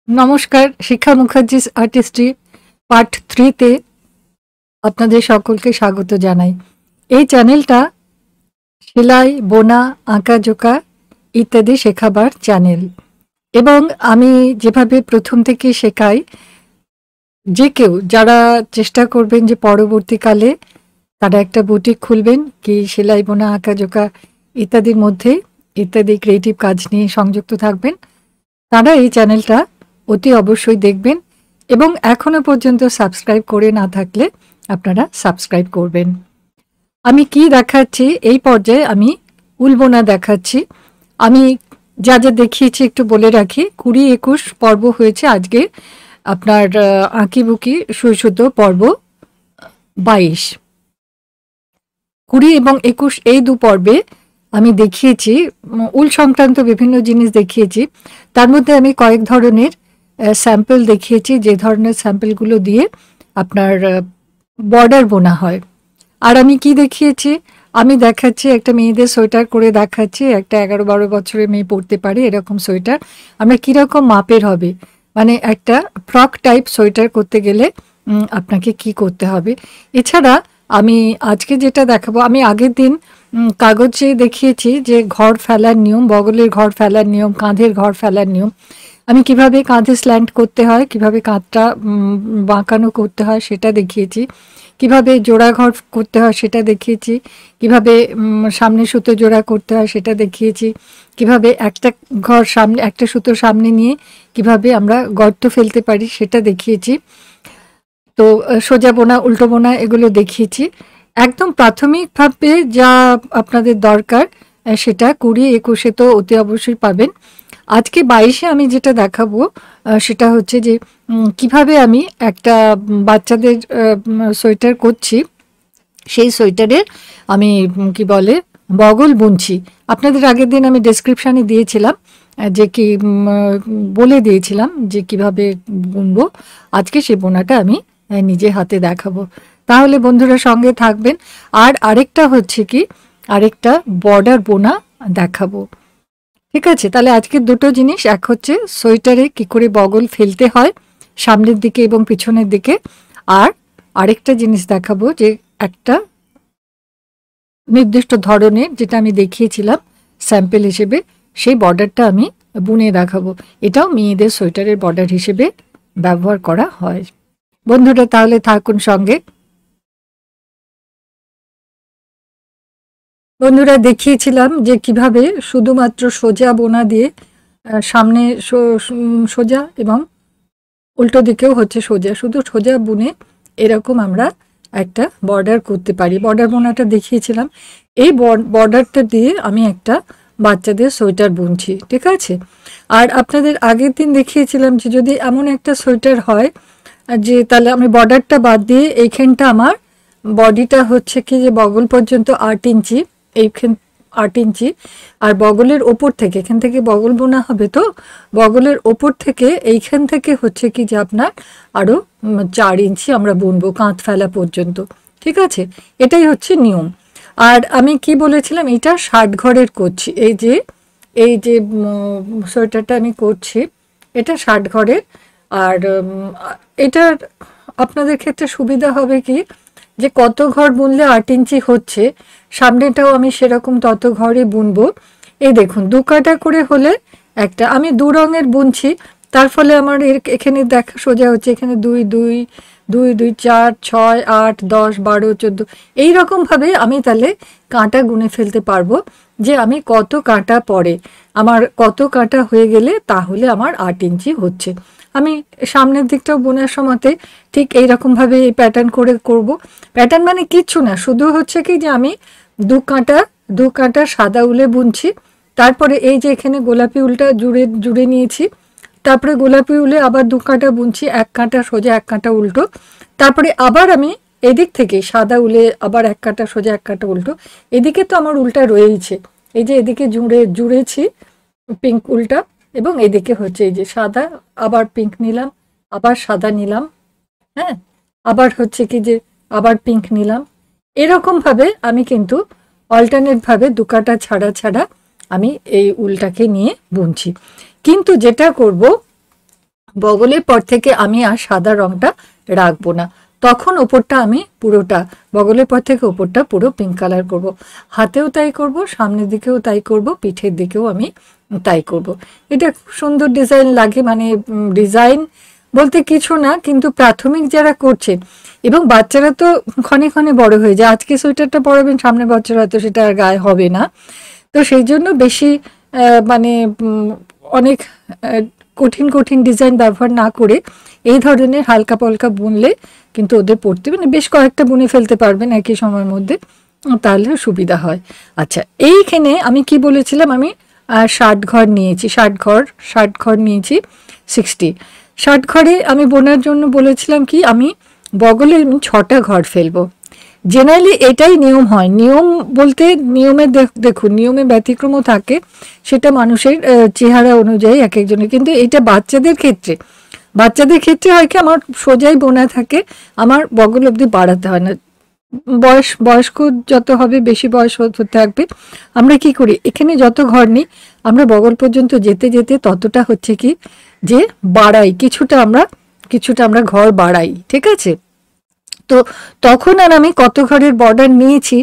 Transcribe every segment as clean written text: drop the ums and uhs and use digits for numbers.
নমস্কার, শিক্ষা Mukherjees artistry part 3-তে আপনাদের সকলকে স্বাগত জানাই। এই চ্যানেলটা সেলাই, বোনা, আঁকাঝোঁকা ইত্যাদি শেখাবার চ্যানেল এবং আমি যেভাবে প্রথম থেকে শেখাই, যে কেউ যারা চেষ্টা করবেন যে পরবর্তীকালে তারা একটা বুটিক খুলবেন, কি সেলাই, বোনা, আঁকাঝোঁকা ইত্যাদির মধ্যে ইত্যাদি ক্রিয়েটিভ কাজ নিয়ে সংযুক্ত থাকবেন, তারা এই চ্যানেলটা অতি অবশ্যই দেখবেন এবং এখনো পর্যন্ত সাবস্ক্রাইব করে না থাকলে আপনারা সাবস্ক্রাইব করবেন। আমি কি দেখাচ্ছি এই পর্যায়ে, আমি উলবোনা দেখাচ্ছি। আমি যা যা দেখিয়েছি একটু বলে রাখি। 20-21 পর্ব হয়েছে, আজকে আপনার আঁকিবুকি সুইসুতো পর্ব 22। 20 এবং 21 এই দু পর্বে আমি দেখিয়েছি উল সংক্রান্ত বিভিন্ন জিনিস দেখিয়েছি। তার মধ্যে আমি কয়েক ধরনের স্যাম্পল দেখিয়েছি, যে ধরনের স্যাম্পলগুলো দিয়ে আপনার বর্ডার বোনা হয়। আর আমি কি দেখিয়েছি, আমি দেখাচ্ছি একটা মেয়েদের সোয়েটার করে দেখাচ্ছি, একটা 11-12 বছরের মেয়ে পরতে পারে এরকম সোয়েটার। আমরা কীরকম মাপের হবে, মানে একটা ফ্রক টাইপ সোয়েটার করতে গেলে আপনাকে কি করতে হবে। এছাড়া আমি আজকে যেটা দেখাবো, আমি আগের দিন কাগজে দেখিয়েছি যে ঘর ফেলার নিয়ম, বগলের ঘর ফেলার নিয়ম, কাঁধের ঘর ফেলার নিয়ম। আমি কিভাবে কাঁধে স্ল্যান্ট করতে হয়, কিভাবে কাঁধটা বাঁকানো করতে হয় সেটা দেখিয়েছি, কিভাবে জোড়া ঘর করতে হয় সেটা দেখিয়েছি, কিভাবে সামনে সুতো জোড়া করতে হয় সেটা দেখিয়েছি, কিভাবে একটা ঘর সামনে, একটা সুতো সামনে নিয়ে কিভাবে আমরা গর্ত ফেলতে পারি সেটা দেখিয়েছি। তো সোজা বোনা, উল্টো বোনা এগুলো দেখিয়েছি। একদম প্রাথমিকভাবে যা আপনাদের দরকার সেটা 20-21 তো অতি অবশ্যই পাবেন। আজকে 22-এ আমি যেটা দেখাবো সেটা হচ্ছে যে কিভাবে আমি একটা বাচ্চাদের সোয়েটার করছি, সেই সোয়েটারের আমি কি বলে বগল বুনছি। আপনাদের আগের দিন আমি ডেসক্রিপশানে দিয়েছিলাম, যে কি বলে দিয়েছিলাম যে কিভাবে বুনবো। আজকে সেই বোনাটা আমি নিজে হাতে দেখাবো। তাহলে বন্ধুরা সঙ্গে থাকবেন। আর আরেকটা হচ্ছে কি, আরেকটা বর্ডার বোনা দেখাবো। ঠিক আছে, তাহলে আজকে দুটো জিনিস, এক হচ্ছে সোয়েটারে কি করে বগল ফেলতে হয় সামনের দিকে এবং পিছনের দিকে, আর আরেকটা জিনিস দেখাবো যে একটা নির্দিষ্ট ধরনের, যেটা আমি দেখিয়েছিলাম স্যাম্পল হিসেবে, সেই বর্ডারটা আমি বুনে দেখাবো। এটাও মেয়েদের সোয়েটারের বর্ডার হিসেবে ব্যবহার করা হয়। বন্ধুরা তাহলে থাকুন সঙ্গে। বন্ধুরা দেখিয়েছিলাম যে কিভাবে শুধুমাত্র সোজা বোনা দিয়ে সামনে সোজা এবং উল্টো দিকেও হচ্ছে সোজা, শুধু সোজা বুনে এরকম আমরা একটা বর্ডার করতে পারি। বর্ডার বোনাটা দেখিয়েছিলাম। এই বর্ডারটা দিয়ে আমি একটা বাচ্চাদের সোয়েটার বুনছি। ঠিক আছে, আর আপনাদের আগের দিন দেখিয়েছিলাম যে যদি এমন একটা সোয়েটার হয় যে তাহলে আমি বর্ডারটা বাদ দিয়ে এইখানটা আমার বডিটা হচ্ছে কি যে বগল পর্যন্ত 8 ইঞ্চি, এইখান 8 ইঞ্চি, আর বগলের ওপর থেকে, এখান থেকে বগল বোনা হবে, তো বগলের ওপর থেকে এইখান থেকে হচ্ছে কি যে আপনার আরও 4 ইঞ্চি আমরা বুনবো কাঁধ ফেলা পর্যন্ত। ঠিক আছে, এটাই হচ্ছে নিয়ম। আর আমি কি বলেছিলাম, এটা 60 ঘরের করছি। এই যে সোয়েটারটা আমি করছি, এটা 60 ঘরের। আর এটার আপনাদের ক্ষেত্রে সুবিধা হবে কি, যে কত ঘর বুনলে 8 ইঞ্চি হচ্ছে, সামনেটাও আমি সেরকম তত ঘরে বুনবো। এই দেখুন, 2 কাটা করে হলে একটা, আমি 2 রঙের বুনছি, তার ফলে আমার এখানে দেখা সোজা হচ্ছে, এখানে 2 2 2 2 4 6 8 10 12 14 এইরকমভাবে আমি তাহলে কাঁটা গুনে ফেলতে পারবো যে আমি কত কাঁটা পরে, আমার কত কাঁটা হয়ে গেলে তাহলে আমার 8 ইঞ্চি হচ্ছে। আমি সামনের দিকটাও বোনার সময়তে ঠিক এইরকমভাবে এই প্যাটার্ন করে করব। প্যাটার্ন মানে কিচ্ছু না, শুধু হচ্ছে কি যে আমি 2 কাঁটা সাদা উলে বুনছি, তারপরে এই যে এখানে গোলাপি উলটা জুড়ে নিয়েছি, তারপরে গোলাপি উলে আবার 2 কাঁটা বুনছি, 1 কাঁটা সোজা 1 কাঁটা উল্টো, তারপরে আবার আমি এদিক থেকে সাদা উলে আবার 1 কাঁটা সোজা 1 কাঁটা উল্টো। এদিকে তো আমার উলটা রয়েইছে, এই যে এদিকে জুড়েছি পিঙ্ক উলটা, এবং এদিকে হচ্ছে এই যে সাদা, আবার পিঙ্ক নিলাম, আবার সাদা নিলাম, হ্যাঁ, আবার হচ্ছে কি যে আবার পিঙ্ক নিলাম। এরকমভাবে আমি কিন্তু অল্টারনেটভাবে 2 কাঁটা ছাড়া ছাড়া আমি এই উলটাকে নিয়ে বুনছি। কিন্তু যেটা করব, বগলের পর থেকে আমি আর সাদা রংটা রাখবো না, তখন ওপরটা আমি পুরোটা, বগলের পর থেকে ওপরটা পুরো পিঙ্ক কালার করব। হাতেও তাই করব, সামনের দিকেও তাই করব, পিঠের দিকেও আমি তাই করব। এটা খুব সুন্দর ডিজাইন লাগে, মানে ডিজাইন বলতে কিছু না, কিন্তু প্রাথমিক যারা করছে, এবং বাচ্চারা তো ক্ষণে ক্ষণে বড় হয়ে যায়, আজকে সোয়েটারটা পরাবেন, সামনে বছর হয়তো সেটা আর গায়ে হবে না। তো সেই জন্য বেশি মানে অনেক কঠিন কঠিন ডিজাইন ব্যবহার না করে এই ধরনের হালকা পালকা বুনলে কিন্তু ওদের পড়তে, মানে বেশ কয়েকটা বুনে ফেলতে পারবেন একই সময়ের মধ্যে, তাহলে সুবিধা হয়। আচ্ছা, এইখানে আমি কি বলেছিলাম, আমি 60 ঘর নিয়েছি, 60 ঘর নিয়েছি 60। 60 ঘরে আমি বোনার জন্য বলেছিলাম কি, আমি বগলে 6টা ঘর ফেলবো। জেনারেলি এটাই নিয়ম হয়, নিয়ম বলতে নিয়মে দেখুন নিয়মে ব্যতিক্রমও থাকে, সেটা মানুষের চেহারা অনুযায়ী এক একজনের, কিন্তু এটা বাচ্চাদের ক্ষেত্রে হয় কি, আমার সোজাই বোনা থাকে, আমার বগল অবধি বাড়াতে হয় না। বয়স্ক যত হবে, বেশি বয়স হতে থাকবে, আমরা কি করি, এখানে যত ঘর নিই আমরা বগল পর্যন্ত যেতে যেতে ততটা হচ্ছে কি যে বাড়াই, কিছুটা আমরা ঘর বাড়াই, ঠিক আছে। তো তখন আর আমি কত ঘরের বর্ডার নিয়েছি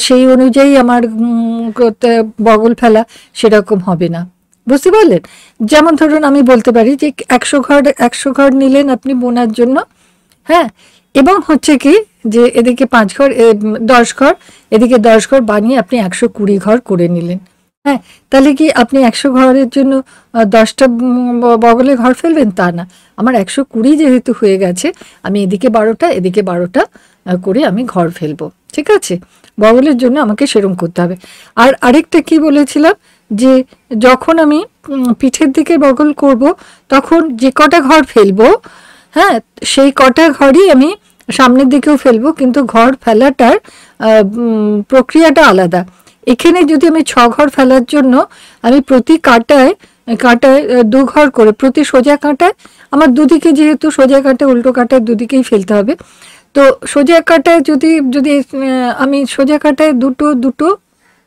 সেই অনুযায়ী আমার বগল ফেলা সেরকম হবে না, বুঝতে পারলেন। যেমন ধরুন আমি বলতে পারি যে 100 ঘর নিলেন আপনি বোনার জন্য, হ্যাঁ, এবং হচ্ছে কি যে এদিকে 5 ঘর 10 ঘর, এদিকে 10 ঘর বানিয়ে আপনি 120 ঘর করে নিলেন। হ্যাঁ, তাহলে কি আপনি 100 ঘরের জন্য 10টা বগলে ঘর ফেলবেন তা না, আমার 120 যেহেতু হয়ে গেছে, আমি এদিকে 12টা এদিকে 12টা করে আমি ঘর ফেলবো, ঠিক আছে। বগলের জন্য আমাকে সেরম করতে হবে। আর আরেকটা কি বলেছিলাম, যে যখন আমি পিঠের দিকে বগল করব, তখন যে কটা ঘর ফেলবো, হ্যাঁ, সেই কটা ঘরই আমি সামনের দিকেও ফেলবো, কিন্তু ঘর ফেলাটার প্রক্রিয়াটা আলাদা। এখানে যদি আমি 6 ঘর ফেলার জন্য আমি প্রতি কাঁটায় কাঁটায় 2 ঘর করে, প্রতি সোজা কাঁটায়, আমার দুদিকে যেহেতু সোজা কাঁটায় উল্টো কাঁটায় দুদিকেই ফেলতে হবে, তো সোজা কাঁটায় যদি যদি আমি সোজা কাঁটায় দুটো দুটো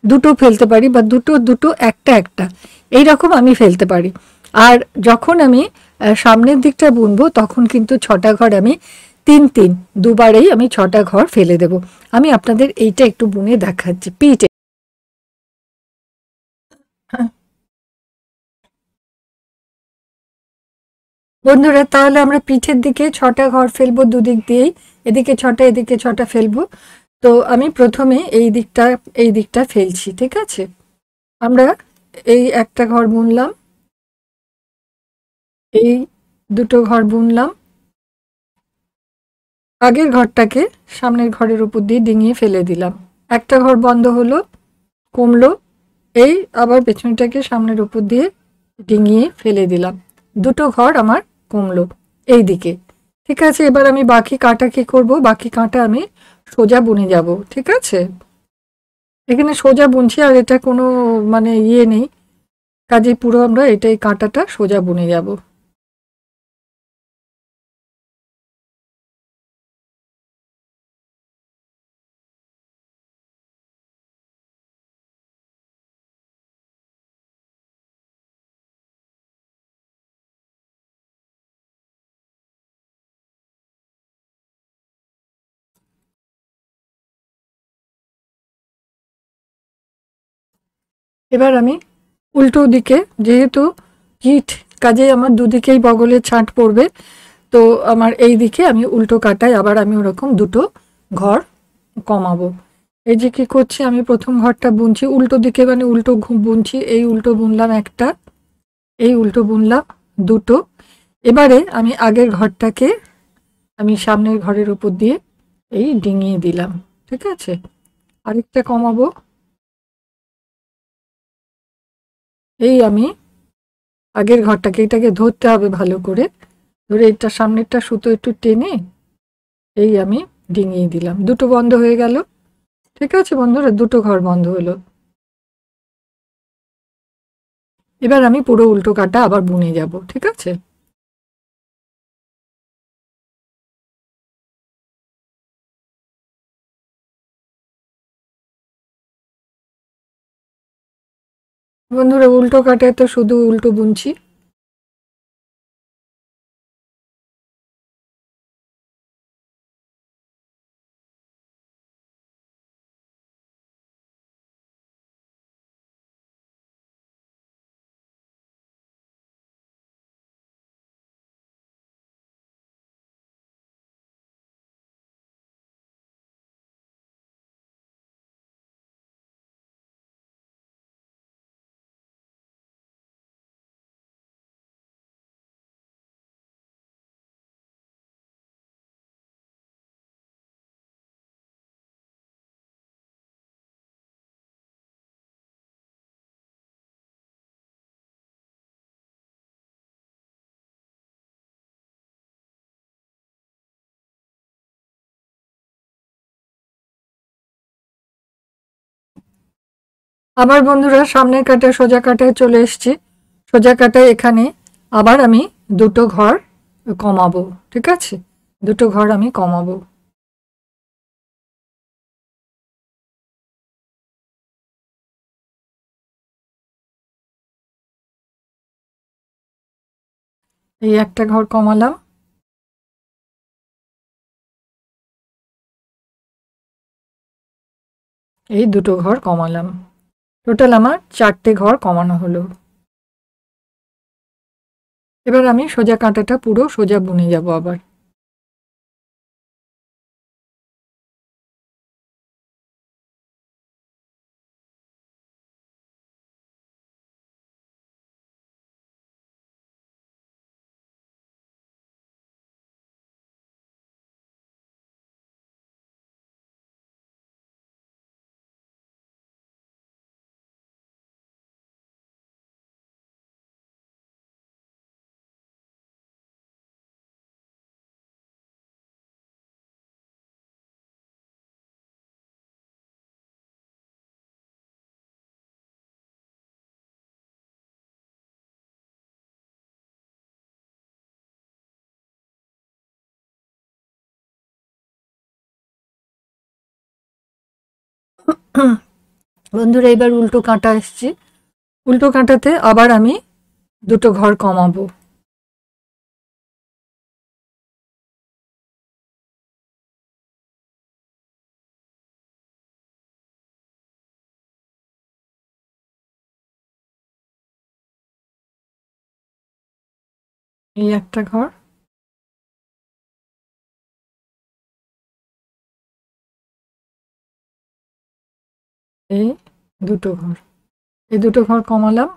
দুটো ফেলতে পারি, বা দুটো দুটো একটা একটা এইরকম আমি ফেলতে পারি। আর যখন আমি সামনের দিকটা বুনবো, তখন কিন্তু 6টা ঘর আমি তিন তিন দুবারেই আমি 6টা ঘর ফেলে দেব। আমি আপনাদের এইটা একটু বুনে দেখাচ্ছি পিঠে। বন্ধুরা, তাহলে আমরা পিঠের দিকে 6টা ঘর ফেলবো দুদিক দিয়েই, এদিকে 6টা এদিকে 6টা ফেলবো। তো আমি প্রথমে এই দিকটা ফেলছি, ঠিক আছে। আমরা এই একটা ঘর বুনলাম, এই দুটো ঘর বুনলাম, আগের ঘরটাকে সামনের ঘরের উপর দিয়ে ডিঙিয়ে ফেলে দিলাম, একটা ঘর বন্ধ হলো, কমলো, এই আবার পেছনটাকে সামনের উপর দিয়ে ডিঙিয়ে ফেলে দিলাম, দুটো ঘর আমার কমলো এই দিকে, ঠিক আছে। এবার আমি বাকি কাঁটা কি করব, বাকি কাঁটা আমি সোজা বুনে যাব, ঠিক আছে। এখানে সোজা বুনছি, আর এটা কোনো মানে ইয়ে নেই, কাজে পুরো আমরা এটাই কাঁটাটা সোজা বুনে যাব। এবার আমি উল্টো দিকে, যেহেতু হিট, কাজেই আমার দুদিকেই বগলের ছাঁট পড়বে, তো আমার এই দিকে আমি উল্টো কাটাই আবার আমি ওরকম দুটো ঘর কমাবো। এই যে কি করছি, আমি প্রথম ঘরটা বুনছি উল্টো দিকে, মানে উল্টো বুনছি, এই উল্টো বুনলাম একটা, এই উল্টো বুনলাম দুটো। এবারে আমি আগের ঘরটাকে আমি সামনের ঘরের উপর দিয়ে এই ডিঙিয়ে দিলাম, ঠিক আছে। আরেকটা কমাবো, এই আমি আগের ঘরটাকে, এটাকে ধরতে হবে ভালো করে, ধরে এটা সামনেরটা সুতো একটু টেনে এই আমি ডিঙিয়ে দিলাম, দুটো বন্ধ হয়ে গেল, ঠিক আছে বন্ধুরা, দুটো ঘর বন্ধ হলো। এবার আমি পুরো উল্টো কাটা আবার বুনে যাব, ঠিক আছে। বন্ধুরা, উল্টো কাটায় তো শুধু উল্টো বুনছি, আবার বন্ধুরা সামনের কাটা সোজা কাটায় চলে এসেছি। সোজা কাটায় এখানে আবার আমি দুটো ঘর কমাবো, ঠিক আছে, দুটো ঘর আমি কমাবো। এই একটা ঘর কমালাম, এই দুটো ঘর কমালাম, টোটাল আমার চারটে ঘর কমানো হলো। এবার আমি সোজা কাঁটাটা পুরো সোজা বুনে যাব আবার। বন্ধুরা এবার উল্টো কাঁটা এসছি, উল্টো কাঁটাতে আবার আমি দুটো ঘর কমাবো। এই একটা ঘর, এই দুটো ঘর, এই দুটো ঘর কমালাম।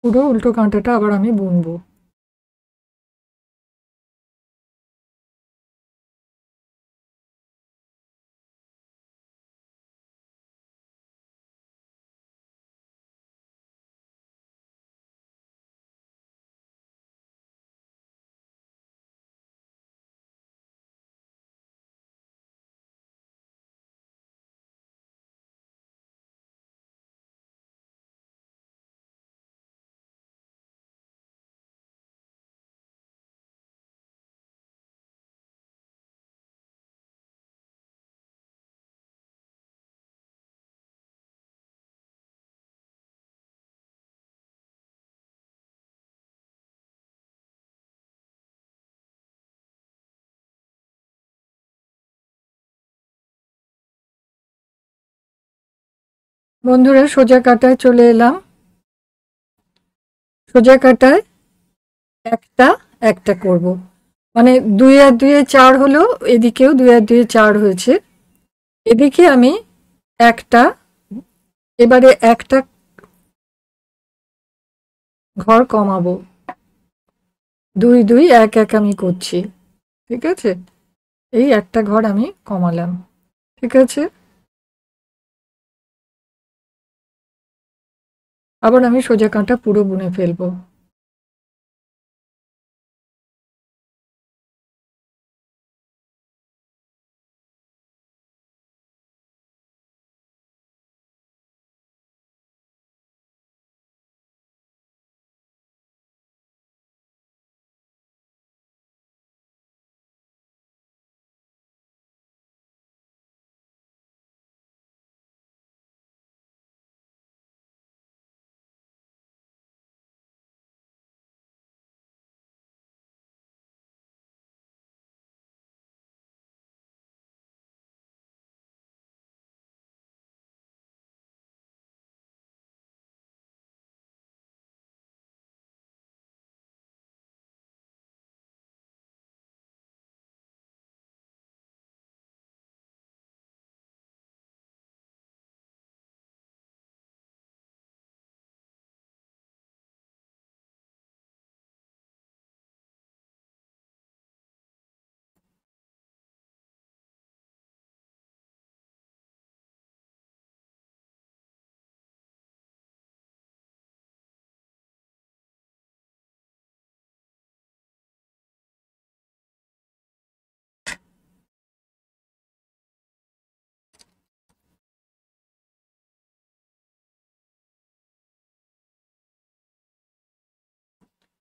পুরো উল্টো কাঁটাটা আবার আমি বুনবো। বন্ধুরা সোজা কাটায় চলে এলাম, সোজা কাটায় একটা একটা করব, মানে দুই আর দুয়ে চার হলো, এদিকেও দুই আর দুয়ে চার হয়েছে, এদিকে আমি একটা, এবারে একটা ঘর কমাবো, দুই দুই এক এক আমি করছি, ঠিক আছে, এই একটা ঘর আমি কমালাম, ঠিক আছে। আবার আমি সোজা কাঁটা পুরো বুনে ফেলবো।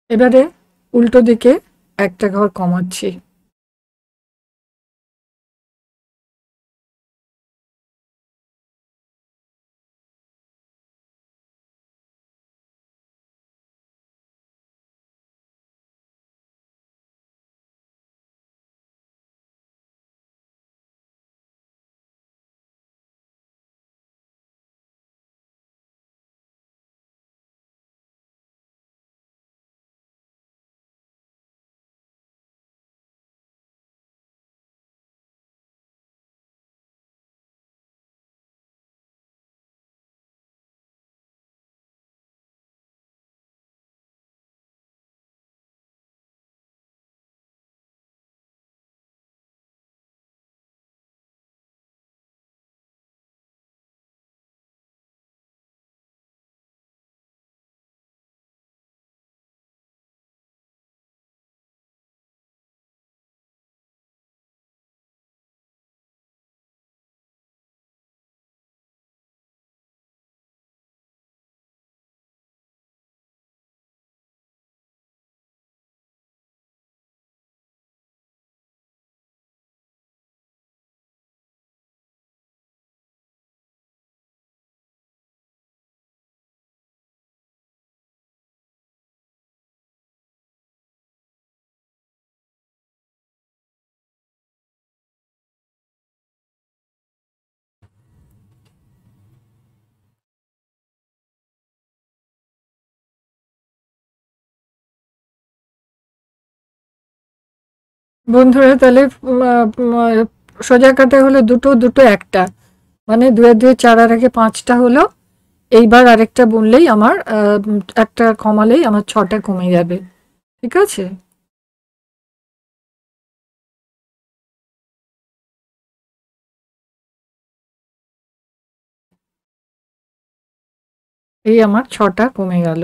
এবারে উল্টো দিকে একটা ঘর কমাচ্ছি। বন্ধুরা তাহলে সোজা কাটা হলো দুটো, দুটো একটা, মানে 2 আর 2 4 আর 1 5টা হলো। এইবার আরেকটা বুনলেই আমার একটা কমালেই আমার 6টা কমে যাবে। ঠিক আছে? এই আমার 6টা কমে গেল।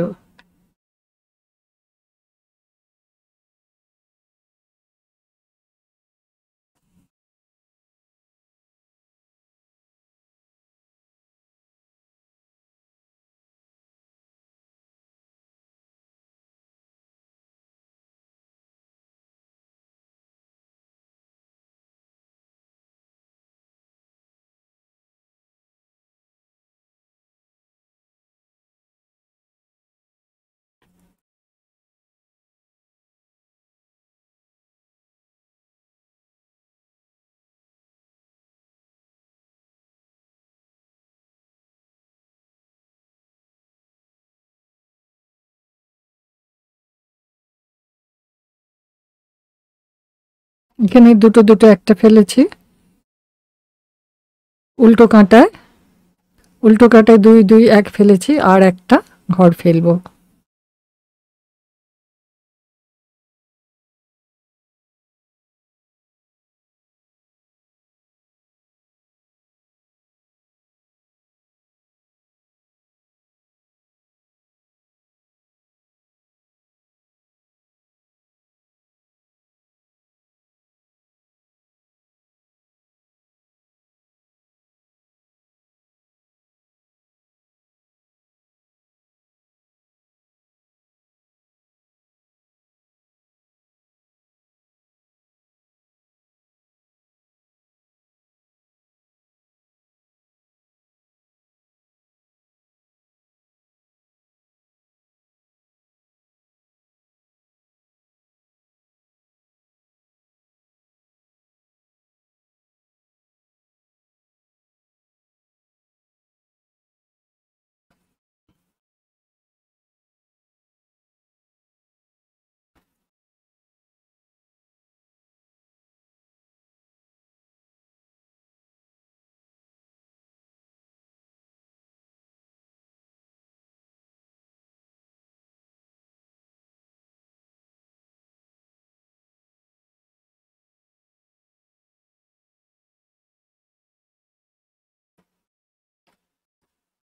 এখানে দুটো দুটো একটা ফেলেছি। উল্টো কাঁটায়, উল্টো কাঁটায় 2 2 1 ফেলেছি, আর একটা ঘর ফেলবো।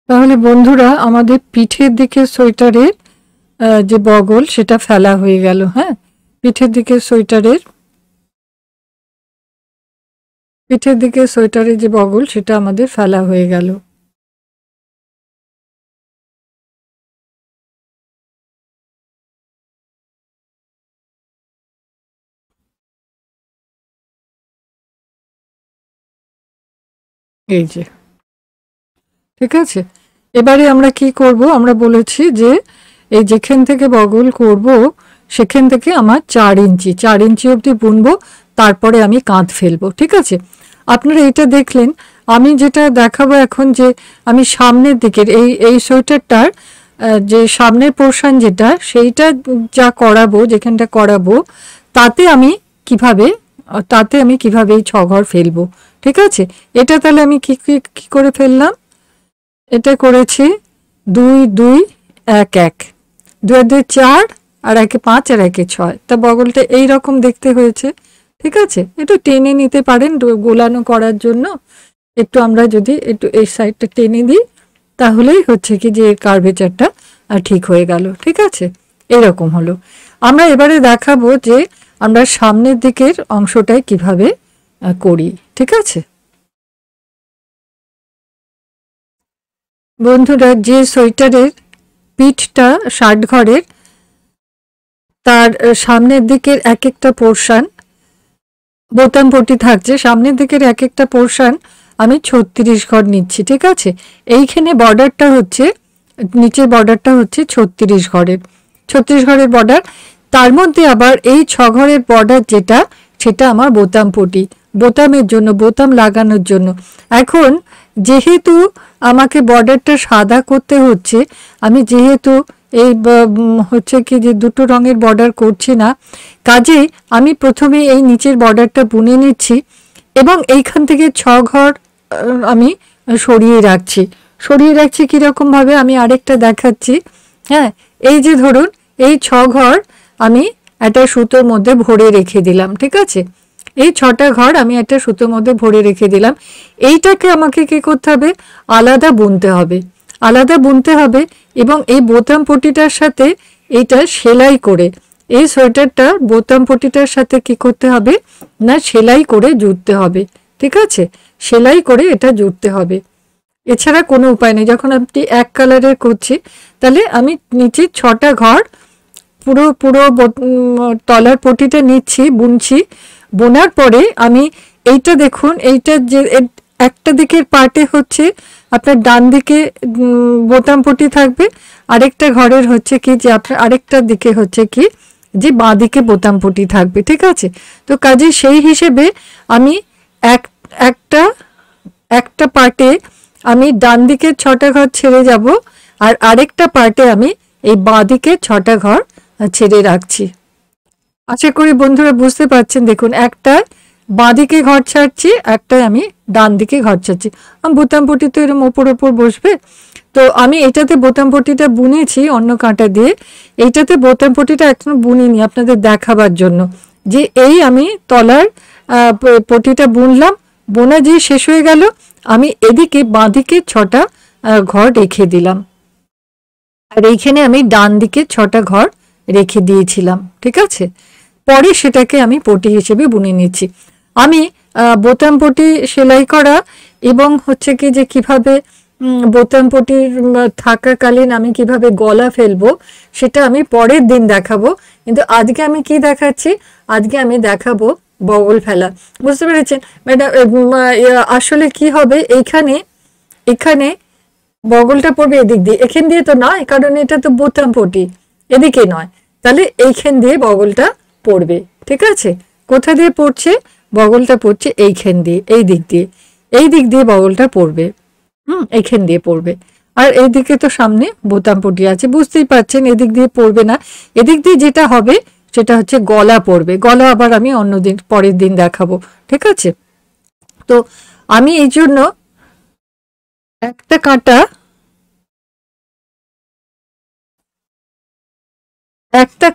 তাহলে বন্ধুরা আমাদের পিঠের দিকে সোয়েটারের যে বগল সেটা ফেলা হয়ে গেল। হ্যাঁ, পিঠের দিকে সোয়েটারের, পিঠের দিকে সোয়েটারের যে বগল সেটা আমাদের ফেলা হয়ে গেল। এই যে, ঠিক আছে। এবারে আমরা কি করব, আমরা বলেছি যে এই যেখান থেকে বগল করব সেখান থেকে আমার 4 ইঞ্চি অবধি বুনবো, তারপরে আমি কাঁধ ফেলবো। ঠিক আছে, আপনারা এটা দেখলেন। আমি যেটা দেখাবো এখন, যে আমি সামনের দিকের এই সোয়েটারটার যে সামনের পোর্শন যেটা, সেইটা যা করাবো, যেখানটা করাবো, তাতে আমি কিভাবে এই 6 ঘর ফেলবো। ঠিক আছে, এটা তাহলে আমি কি করে ফেললাম, এটা করেছি 2 2 1 1, 2 2 4, আর 1 5, আর 1 6। তা বগলটা এই রকম দেখতে হয়েছে। ঠিক আছে, একটু টেনে নিতে পারেন গোলানো করার জন্য। একটু আমরা যদি একটু এই সাইডটা টেনে দিই, তাহলেই হচ্ছে কি যে কার্ভেচারটা ঠিক হয়ে গেল। ঠিক আছে, এরকম হলো। আমরা এবারে দেখাবো যে আমরা সামনের দিকের অংশটাই কিভাবে করি। ঠিক আছে বন্ধুরা, যে সোয়েটারের পিঠটা 60 ঘরের, তার সামনের দিকের এক একটা পোর্শন বোতাম পট্টি থাকছে, সামনের দিকের এক একটা পোর্শন আমি 36 ঘর নিচ্ছি। ঠিক আছে, এইখানে বর্ডারটা হচ্ছে, নিচের বর্ডারটা হচ্ছে 36 ঘরের, 36 ঘরের বর্ডার। তার মধ্যে আবার এই 6 ঘরের বর্ডার যেটা, সেটা আমার বোতাম পট্টি, বোতামের জন্য, বোতাম লাগানোর জন্য। এখন যেহেতু আমাকে বর্ডারটা সাদা করতে হচ্ছে, আমি যেহেতু এই হচ্ছে কি যে দুটো রঙের বর্ডার করছি না, কাজেই আমি প্রথমে এই নিচের বর্ডারটা বুনে নিচ্ছি এবং এইখান থেকে 6 ঘর আমি সরিয়ে রাখছি কীরকমভাবে আমি আরেকটা দেখাচ্ছি। হ্যাঁ, এই যে ধরুন এই 6 ঘর আমি একটা সুতোর মধ্যে ভরে রেখে দিলাম। ঠিক আছে, এই 6টা ঘর আমি একটা সুতোর মধ্যে ভরে রেখে দিলাম। এইটাকে আমাকে কি করতে হবে, আলাদা বুনতে হবে এবং এই বোতাম পট্টিটার সাথে এইটা সেলাই করে, এই সোয়েটারটা বোতাম পট্টিটার সাথে কি করতে হবে না, সেলাই করে জুড়তে হবে। ঠিক আছে, সেলাই করে এটা জুড়তে হবে, এছাড়া কোনো উপায় নেই। যখন আপনি এক কালারের করছি, তাহলে আমি নিচে 6টা ঘর পুরো পুরো তলার পটিটা নিচ্ছি, বুনছি। বোনার পরে আমি এইটা দেখুন, এইটা যে একটা দিকের পার্টে হচ্ছে আপনার ডান দিকে বোতাম পটি থাকবে, আরেকটা ঘরের হচ্ছে কি যে আপনার আরেকটা দিকে হচ্ছে কি যে বাঁ দিকে বোতাম পটি থাকবে। ঠিক আছে, তো কাজে সেই হিসেবে আমি একটা একটা পার্টে আমি ডান দিকের 6টা ঘর ছেড়ে যাব, আর আরেকটা পার্টে আমি এই বাঁ দিকের 6টা ঘর ছেড়ে রাখছি। আশা করি বন্ধুরা বুঝতে পারছেন। দেখুন, একটা বাঁ দিকে ঘর ছাড়ছি, একটাই আমি ডান দিকে ঘর ছাড়ছি। বোতাম পট্টি তো এরকম ওপর বসবে, তো আমি এটাতে বোতাম পট্টিটা বুনেছি অন্য কাঁটা দিয়ে, এইটাতে বোতাম পট্টিটা এখনো বুনিনি আপনাদের দেখাবার জন্য, যে এই আমি তলার পট্টিটা বুনলাম, বোনা যে শেষ হয়ে গেল, আমি এদিকে বাঁদিকে 6টা ঘর রেখে দিলাম, আর এইখানে আমি ডান দিকে 6টা ঘর রেখে দিয়েছিলাম। ঠিক আছে, পরে সেটাকে আমি পটি হিসেবে বুনে নিচ্ছি। আমি বোতাম পটি সেলাই করা এবং হচ্ছে কি যে কিভাবে বোতাম পটির থাকাকালীন আমি কিভাবে গলা ফেলবো, সেটা আমি পরের দিন দেখাবো। কিন্তু আজকে আমি কি দেখাচ্ছি, আজকে আমি দেখাবো বগল ফেলা। বুঝতে পেরেছেন ম্যাডাম? আসলে কি হবে, এখানে এখানে বগলটা পড়বে এদিক দিয়ে, এখান দিয়ে তো নয়, কারণ এটা তো বোতাম পটি, এদিকে নয়, তাহলে এইখান দিয়ে বগলটা পড়বে। ঠিক আছে, কোথা দিয়ে পড়ছে, বগলটা পড়ছে এইখান দিয়ে, এই দিক দিয়ে বগলটা পড়বে, এইখান দিয়ে পড়বে। আর এইদিকে তো সামনে বোতাম পটি আছে, বুঝতেই পারছেন এদিক দিয়ে পড়বে না। এদিক দিয়ে যেটা হবে সেটা হচ্ছে গলা পড়বে, গলা আবার আমি অন্যদিন পরের দিন দেখাবো। ঠিক আছে, তো আমি এই জন্য একটা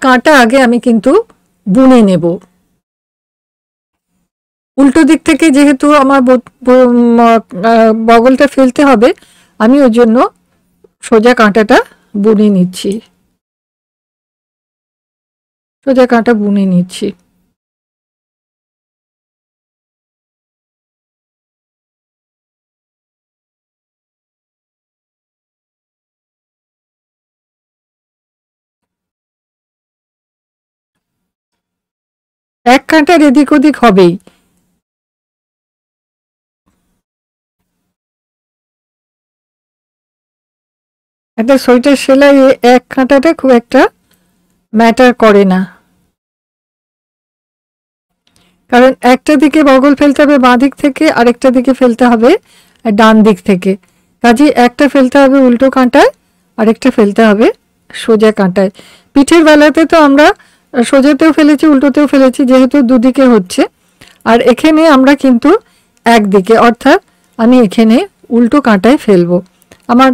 কাঁটা আগে আমি কিন্তু বুনে নেব। উল্টো দিক থেকে যেহেতু আমার বগলটা ফেলতে হবে, আমি ওই জন্য সোজা কাঁটাটা বুনে নিচ্ছি, সোজা কাঁটা বুনে নিচ্ছি। এক কাঁটার এদিক ওদিক হবেই। একটা সোয়েটার সেলাই এক কাঁটাটা খুব একটা ম্যাটার করে না, কারণ একটা দিকে বগল ফেলতে হবে বাঁ দিক থেকে, আরেকটা দিকে ফেলতে হবে ডান দিক থেকে। কাজে একটা ফেলতে হবে উল্টো কাঁটায়, আরেকটা ফেলতে হবে সোজা কাঁটায়। পিঠের বেলাতে তো আমরা সোজাতেও ফেলেছি উল্টোতেও ফেলেছি, যেহেতু দুদিকে হচ্ছে। আর এখানে আমরা কিন্তু একদিকে, অর্থাৎ আমি এখানে উল্টো কাঁটায় ফেলবো। আমার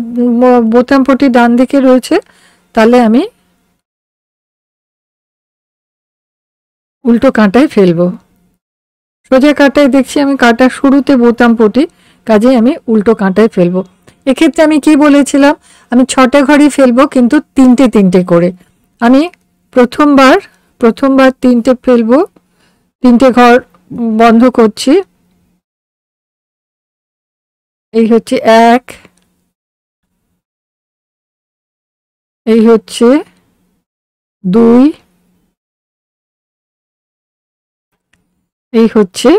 বোতাম পট্টি ডান দিকে রয়েছে, তাহলে আমি উল্টো কাঁটায় ফেলবো। সোজা কাঁটায় দেখছি আমি কাঁটা শুরুতে বোতাম পটি, কাজে আমি উল্টো কাঁটায় ফেলবো। এক্ষেত্রে আমি কি বলেছিলাম, আমি 6টে ঘরই ফেলবো, কিন্তু তিনটে তিনটে করে। আমি প্রথমবার প্রথমবার 3টে ফেলবো, 3টে ঘর বন্ধ করছি। এই হচ্ছে 1, এই হচ্ছে 2, এই হচ্ছে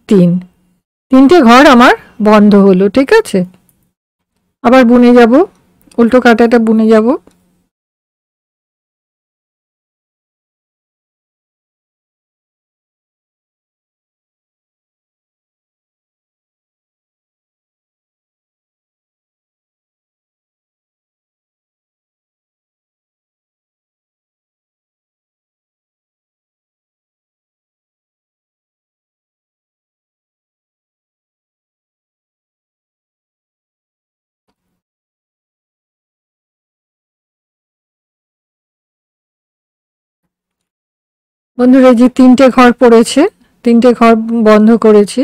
3। 3টে ঘর আমার বন্ধ হলো, ঠিক আছে। আবার বুনে যাব, উল্টো কাঁটাটা বুনে যাব। বন্ধুরা, যে 3টে ঘর পড়েছে, 3টে ঘর বন্ধ করেছি।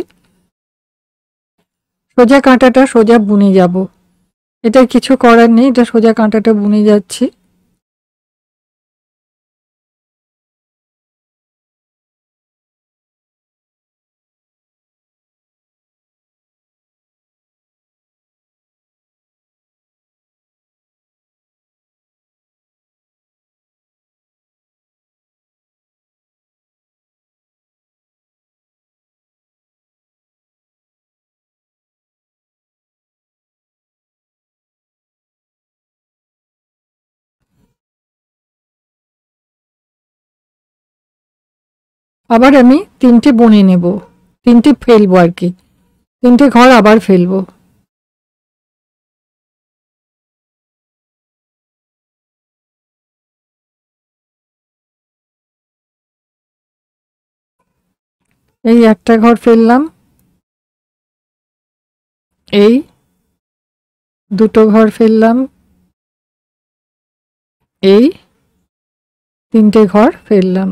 সোজা কাঁটাটা সোজা বুনে যাব, এটা কিছু করার নেই, এটা সোজা কাঁটাটা বুনে যাচ্ছি। আবার আমি 3টে বুনে নেব, 3টে ফেলবো আর কি, 3টে ঘর আবার ফেলবো। এই একটা ঘর ফেললাম, এই দুটো ঘর ফেললাম, এই 3টে ঘর ফেললাম।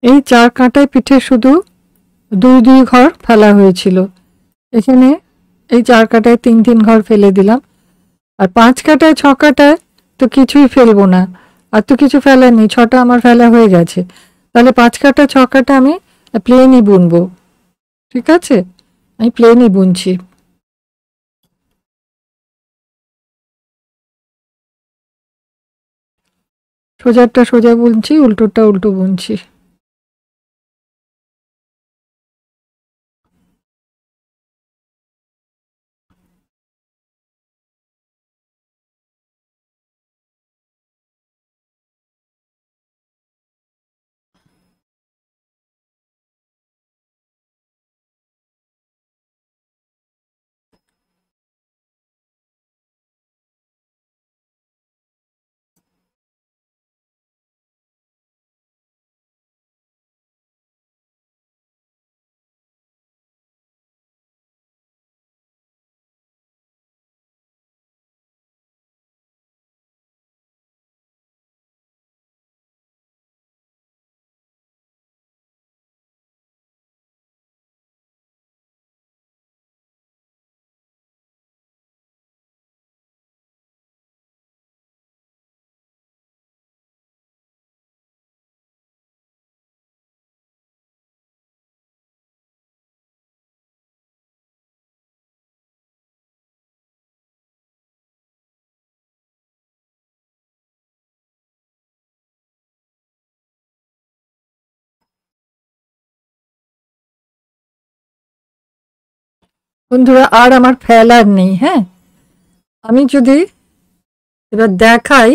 এই 4 কাঁটায় পিঠে শুধু 2 ঘর ফেলা হয়েছিল, এখানে এই 4 কাঁটায় 3 ঘর ফেলে দিলাম। আর 5 কাঁটায় 6 কাঁটায় তো কিছুই ফেলবো না, আর তো কিছু ফেলার নেই, 6টা আমার ফেলা হয়ে গেছে। তাহলে 5 কাঁটা 6 কাঁটা আমি প্লেনই বুনবো, ঠিক আছে। আমি প্লেনই বুনছি। সোজারটা সোজা বুনছি, উল্টোটা উল্টো বুনছি। বন্ধুরা আর আমার ফেলার নেই। হ্যাঁ, আমি যদি এবার দেখাই,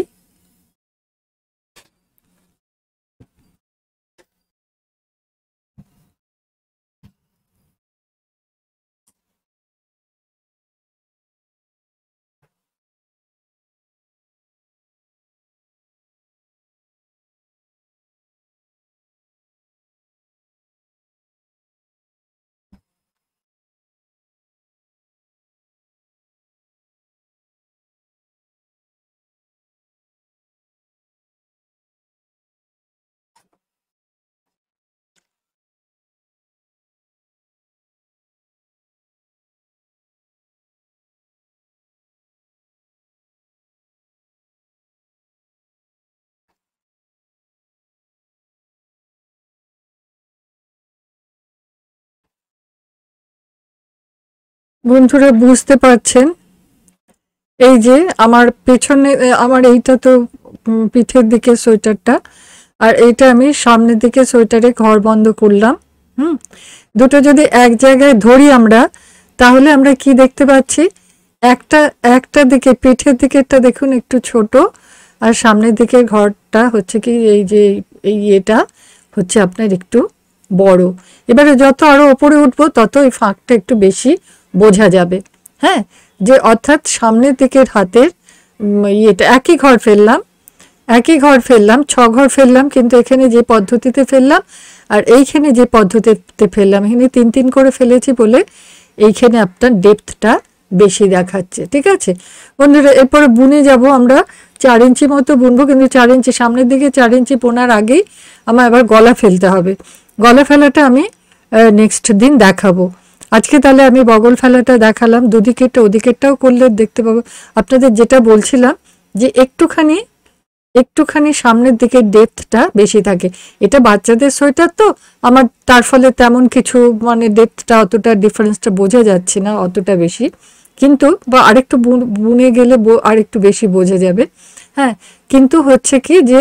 বন্ধুরা বুঝতে পারছেন, এই যে আমার পেছনে, আমার এইটা তো পিঠের দিকে সোয়েটারটা, আর এইটা আমি সামনের দিকে সোয়েটারে ঘর বন্ধ করলাম। হুম, দুটো যদি এক জায়গায় ধরি আমরা, তাহলে আমরা কি দেখতে পাচ্ছি, একটা একটা দিকে পিঠের দিকেরটা দেখুন একটু ছোট, আর সামনের দিকের ঘরটা হচ্ছে কি এই যে এই এটা হচ্ছে আপনার একটু বড়। এবারে যত আরো ওপরে উঠবো তত এই ফাঁকটা একটু বেশি বোঝা যাবে। হ্যাঁ, যে অর্থাৎ সামনের দিকের হাতের ইয়েটা একই ঘর ফেললাম, একই ঘর ফেললাম, 6 ঘর ফেললাম, কিন্তু এখানে যে পদ্ধতিতে ফেললাম আর এইখানে যে পদ্ধতিতে ফেললাম, এখানে 3 করে ফেলেছি বলে এইখানে আপনার ডেপথটা বেশি দেখাচ্ছে। ঠিক আছে বন্ধুরা, এরপরে বুনে যাব আমরা। 4 ইঞ্চি মতো বুনবো, কিন্তু 4 ইঞ্চি সামনের দিকে 4 ইঞ্চি বোনার আগেই আমার আবার গলা ফেলতে হবে। গলা ফেলাটা আমি নেক্সট দিন দেখাবো। আজকে তাহলে আমি বগল ফেলাটা দেখালাম, দুদিকেরটা ওদিকেরটাও করলে দেখতে পাবো। আপনাদের যেটা বলছিলাম যে একটুখানি সামনের দিকে ডেপথটা বেশি থাকে। এটা বাচ্চাদের সোয়েটার তো আমার, তার ফলে তেমন কিছু মানে ডেপথটা অতটা ডিফারেন্সটা বোঝা যাচ্ছে না অতটা বেশি, কিন্তু বা আরেকটু বুনে গেলে আরেকটু বেশি বোঝা যাবে। হ্যাঁ, কিন্তু হচ্ছে কি যে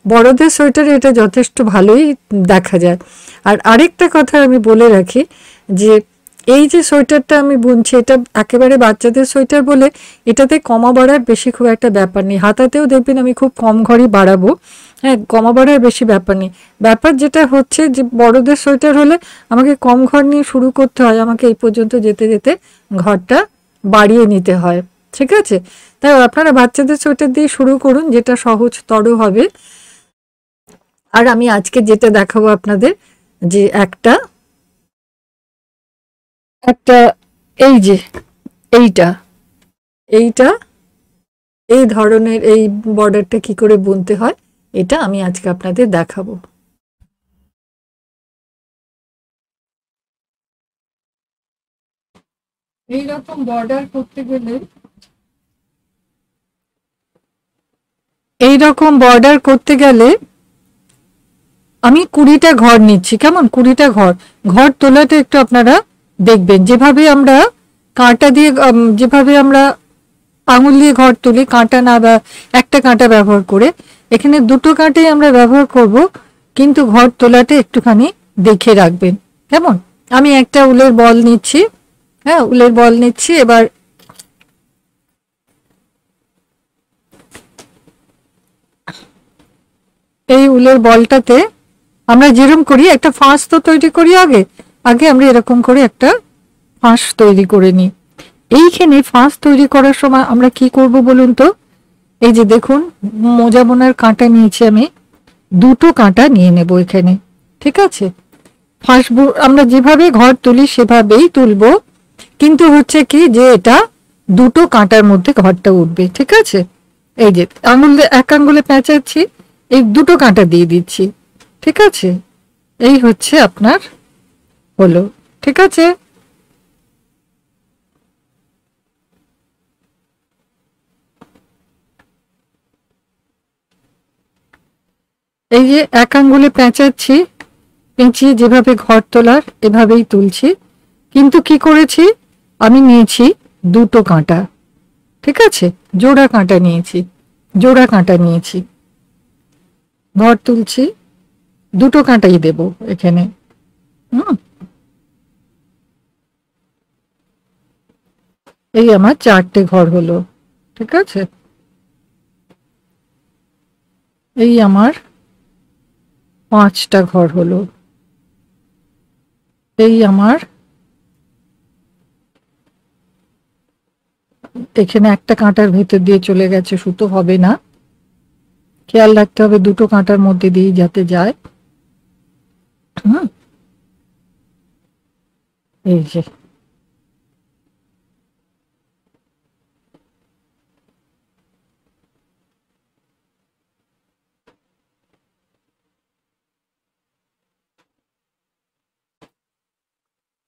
বড়দের সোয়েটারে এটা যথেষ্ট ভালোই দেখা যায়। আর আরেকটা কথা আমি বলে রাখি যে এই যে সোয়েটারটা আমি বুনছি, এটা একেবারে বাচ্চাদের সোয়েটার বলে এটাতে কমা বাড়ার বেশি খুব একটা ব্যাপার নেই। হাতাতেও দেখবেন আমি খুব কম ঘরই বাড়াবো। হ্যাঁ, কমা বাড়ার বেশি ব্যাপার নেই। ব্যাপার যেটা হচ্ছে যে বড়দের সোয়েটার হলে আমাকে কম ঘর নিয়ে শুরু করতে হয়, আমাকে এই পর্যন্ত যেতে যেতে ঘরটা বাড়িয়ে নিতে হয়। ঠিক আছে, তাই আপনারা বাচ্চাদের সোয়েটার দিয়ে শুরু করুন, যেটা সহজতর হবে। আর আমি আজকে যেটা দেখাবো আপনাদের, যে একটা একটা এই যে এইটা এইটা এই ধরনের এই বর্ডারটা কি করে বুনতে হয়, এটা আমি আজকে আপনাদের দেখাবো। এইরকম বর্ডার করতে গেলে আমি 20টা ঘর নিচ্ছি। কেমন 20টা ঘর, ঘর তোলাটা একটু আপনারা দেখবেন, যেভাবে আমরা কাঁটা দিয়ে যেভাবে আমরা আঙুল দিয়ে ঘর তুলি কাঁটা না, বা একটা কাঁটা ব্যবহার করে, এখানে 2টো কাঁটাই আমরা ব্যবহার করব, কিন্তু ঘর তোলাটা একটুখানি দেখে রাখবেন। কেমন, আমি একটা উলের বল নিচ্ছি। হ্যাঁ, উলের বল নিচ্ছি। এবার এই উলের বলটাতে আমরা যেরকম করি একটা ফাঁস তো তৈরি করি, আগে আগে আমরা এরকম করে একটা ফাঁস তৈরি করে নিই। এইখানে ফাঁস তৈরি করার সময় আমরা কি করব বলুন তো, এই যে দেখুন মোজা বোনার কাঁটা নিয়েছি আমি, 2টো কাঁটা নিয়ে নেব এখানে। ঠিক আছে, ফাঁস আমরা যেভাবে ঘর তুলি সেভাবেই তুলবো, কিন্তু হচ্ছে কি যে এটা 2টো কাঁটার মধ্যে ঘরটা উঠবে। ঠিক আছে, এই যে এক আঙ্গুলে পেঁচাচ্ছি, এই 2টো কাঁটা দিয়ে দিচ্ছি। ঠিক আছে, এই হচ্ছে আপনার হলো। ঠিক আছে, এই যে এক আঙ্গুলে পেঁচাচ্ছি, পেঁচিয়ে যেভাবে ঘর তোলার এভাবেই তুলছি, কিন্তু কি করেছি আমি নিয়েছি 2টো কাঁটা। ঠিক আছে, জোড়া কাঁটা নিয়েছি, জোড়া কাঁটা নিয়েছি, ঘর তুলছি, 2টো কাঁটাই দেব এখানে। হুম, এই আমার 4টে ঘর হলো, ঠিক আছে। এই আমার 5টা ঘর হলো, এই আমার এখানে একটা কাঁটার ভেতর দিয়ে চলে গেছে, সুতো হবে না, খেয়াল রাখতে হবে দুটো কাঁটার মধ্যে দিয়ে যাতে যায়। এই যে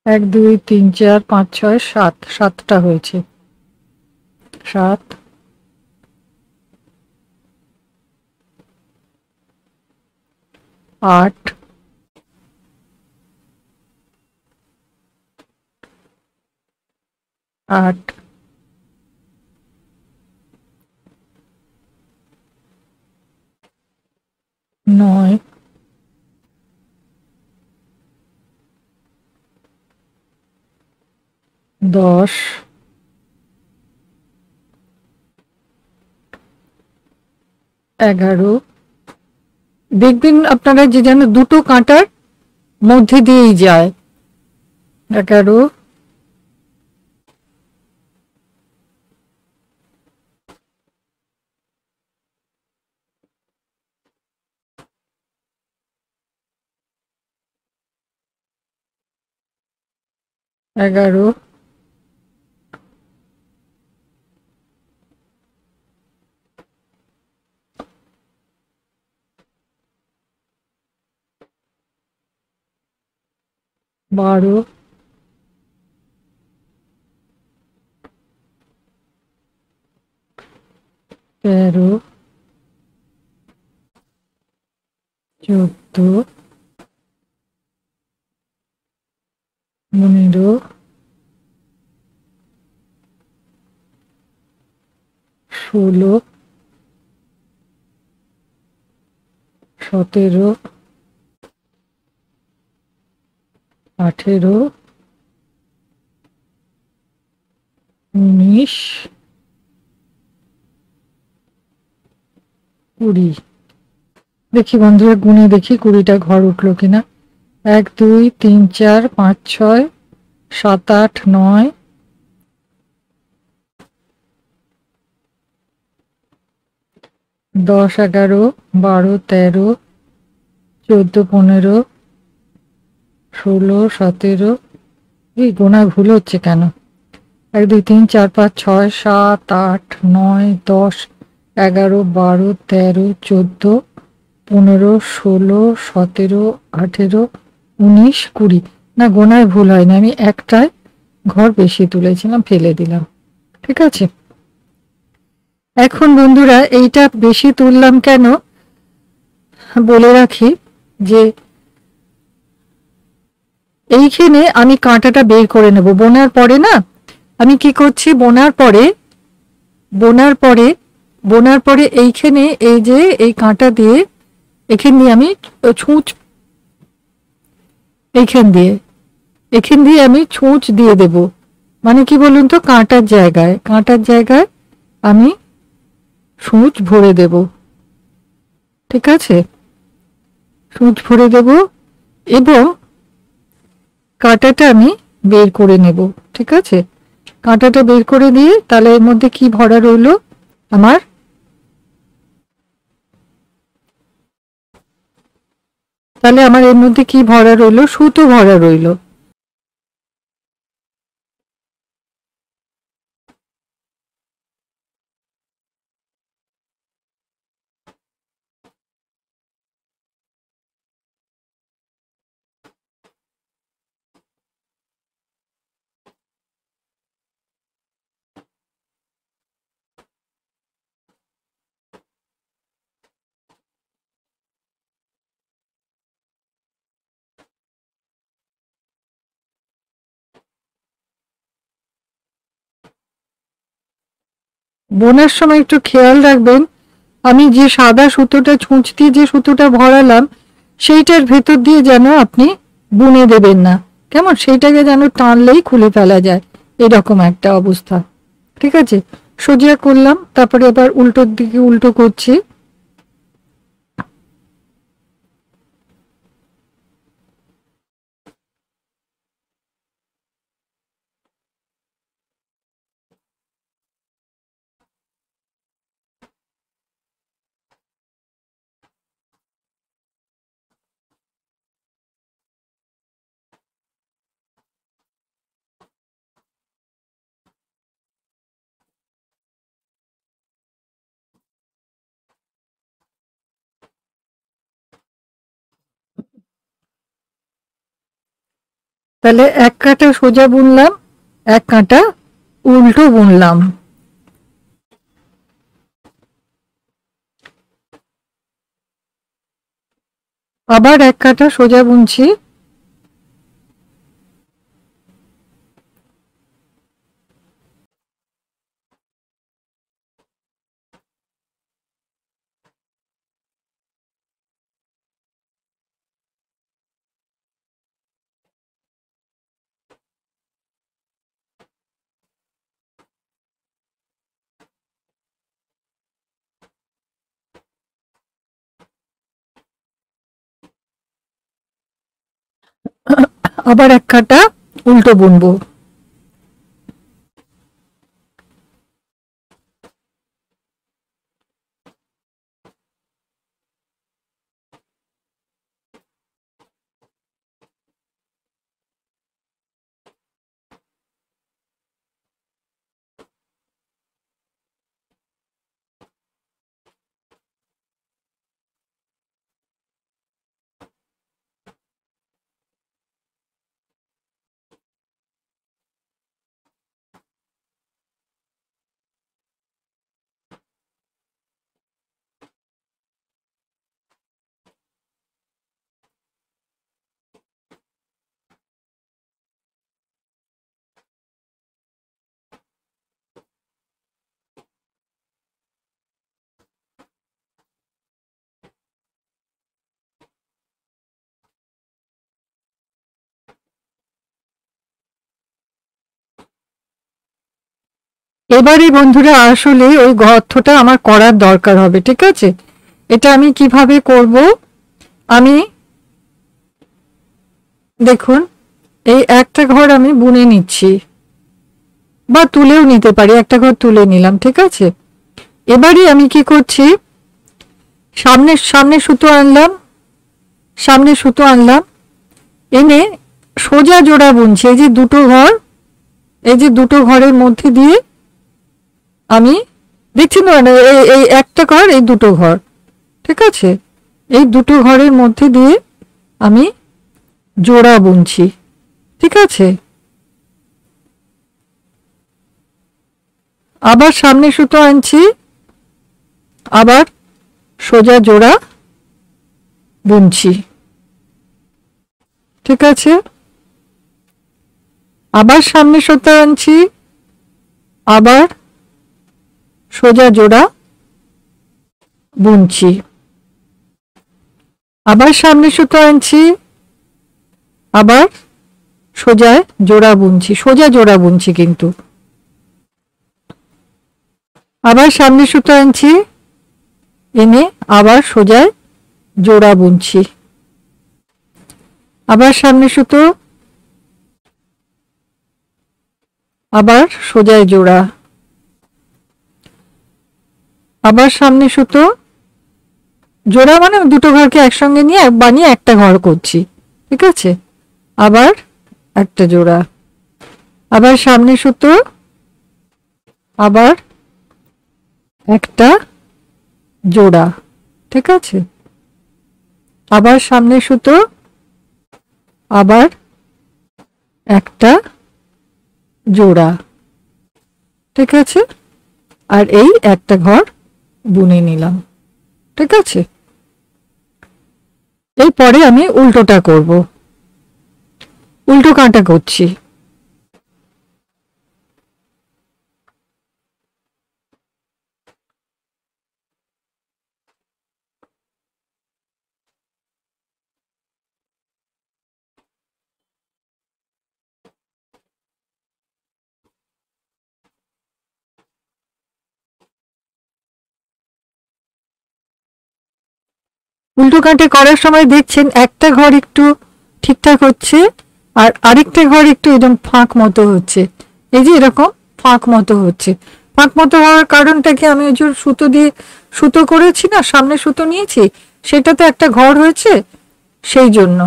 এক দুই তিন চার পাঁচ ছয় সাত, 7টা হয়েছে, 7, 8, 8, 9, 10, 11। দেখবেন আপনারা যে যেন দুটো কাঁটার মধ্যে দিয়েই যায়। 11, 11, 12, 13, 14, 15, 16, 17, 18, 19, 20। দেখি বন্ধুরা, গুনে দেখি 20টা ঘর উঠলো কিনা। 1 2 3 4 5 6 7 8 9, 10 11 12 13 14 15 16 17। এই গোনায় ভুল হচ্ছে কেন? 1 2 3 4 5 6 7 8 9 10 11 12 13 14 15 16 17 18 19 20। না, গোনায় ভুল হয়নি, আমি একটাই ঘর বেশি তুলেছিলাম, ফেলে দিলাম, ঠিক আছে। এখন বন্ধুরা, এইটা বেশি তুললাম কেন বলে রাখি, যে এইখানে আমি কাঁটাটা বের করে নেব বোনার পরে। না, আমি কি করছি, বোনার পরে এইখানে এই যে এই কাঁটা দিয়ে এখান দিয়ে আমি ছুঁচ, এখান দিয়ে আমি ছুঁচ দিয়ে দেব। মানে কি বলুন তো, কাঁটার জায়গায় আমি ছুঁচ ভরে দেব, ঠিক আছে। ছুঁচ ভরে দেব এবং কাঁটাটা আমি বের করে নেব, ঠিক আছে। কাঁটাটা বের করে দিয়ে তাহলে এর মধ্যে কি ভরা রইল আমার, এর মধ্যে কি ভরা রইল, সুতো ভরা রইল। বোনার সময় একটু খেয়াল রাখবেন, আমি যে সাদা সুতোটা ছুঁচ দিয়ে যে সুতোটা ভরালাম সেইটার ভেতর দিয়ে যেন আপনি বুনে দেবেন না, কেমন, সেইটাকে যেন টানলেই খুলে ফেলা যায়, এরকম একটা অবস্থা, ঠিক আছে, সোজা করলাম, তারপরে আবার উল্টোর দিকে উল্টো করছি। তাহলে এক কাঁটা সোজা বুনলাম, এক কাঁটা উল্টো বুনলাম। আবার এক কাঁটা সোজা বুনছি। আবার এক কাঁটা উল্টো বুনবো। এবারে বন্ধুরা আসলে ওই গর্তটা আমার করার দরকার হবে, ঠিক আছে? এটা আমি কিভাবে করব? আমি দেখুন, এই একটা ঘর আমি বুনে নিচ্ছি, বা তুলেও নিতে পারি, একটা ঘর তুলে নিলাম, ঠিক আছে? এবারে আমি কি করছি, সামনে সামনে সুতো আনলাম, সামনে সুতো আনলাম, এনে সোজা জোড়া বুনছি। এই যে দুটো ঘর, এই যে দুটো ঘরের মধ্যে দিয়ে আমি দেখছি না, এই একটা ঘর, এই দুটো ঘর, ঠিক আছে? এই দুটো ঘরের মধ্যে দিয়ে আমি জোড়া বুনছি, ঠিক আছে? আবার সামনে সুতো আনছি, আবার সোজা জোড়া বুনছি, ঠিক আছে? আবার সামনে সুতো আনছি, আবার সোজা জোড়া বুনছি, আবার সামনে সুতো আনছি, আবার সোজা জোড়া বুনছি, সোজা জোড়া বুনছি কিন্তু। আবার সামনে সুতো আনছি, এনে আবার সোজা জোড়া বুনছি, আবার সামনে সুতো, আবার সোজা জোড়া, আবার সামনে সুতো, জোড়া মানে দুটো ঘরকে একসঙ্গে নিয়ে বানিয়ে একটা ঘর করছি, ঠিক আছে? আবার একটা জোড়া, আবার সামনে সুতো, আবার একটা জোড়া, ঠিক আছে? আবার সামনে সুতো, আবার একটা জোড়া, ঠিক আছে? আর এই একটা ঘর বুনে নিলাম, ঠিক আছে? এরপরে আমি উল্টোটা করব, উল্টো কাঁটা করছি। উল্টো কাঁটে করার সময় দেখছেন একটা ঘর একটু ঠিকঠাক হচ্ছে আর আরেকটা ঘর একটু এরকম ফাঁক মতো হচ্ছে, এই যে এরকম ফাঁক মতো হচ্ছে। ফাঁক মতো হওয়ার কারণটা কি, আমি ওই যে সুতো দিয়ে সুতো করেছি না, সামনে সুতো নিয়েছি, সেটাতে একটা ঘর হয়েছে, সেই জন্য।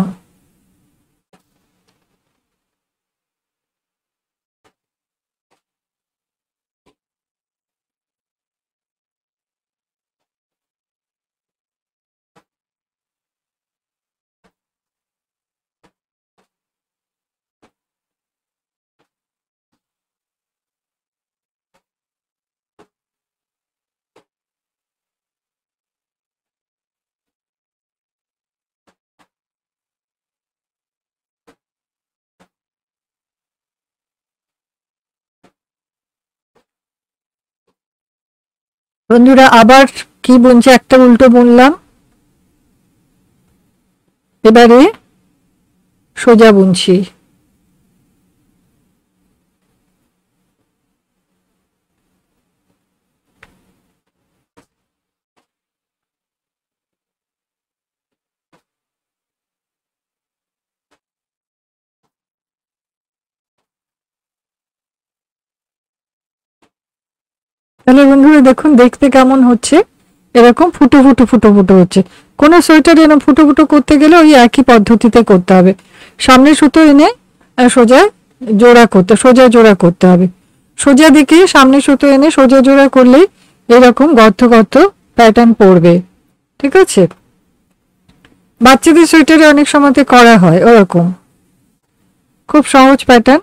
বন্ধুরা আবার কি বুনছি, একটা উল্টো বুনলাম, এবারে সোজা বুনছি। তাহলে বন্ধুরা দেখুন দেখতে কেমন হচ্ছে, এরকম ফুটো ফুটো ফুটো ফুটো হচ্ছে। কোনো সোয়েটার এরকম ফুটো ফুটো করতে গেলে ওই একই পদ্ধতিতে করতে হবে, সামনে সুতো এনে সোজা জোড়া করতে, সোজা জোড়া করতে হবে। সোজা দিকে সামনে সুতো এনে সোজা জোড়া করলেই এরকম গর্ত গর্ত প্যাটার্ন পড়বে, ঠিক আছে। বাচ্চাদের সোয়েটারে অনেক সময়তে করা হয় ওরকম, খুব সহজ প্যাটার্ন।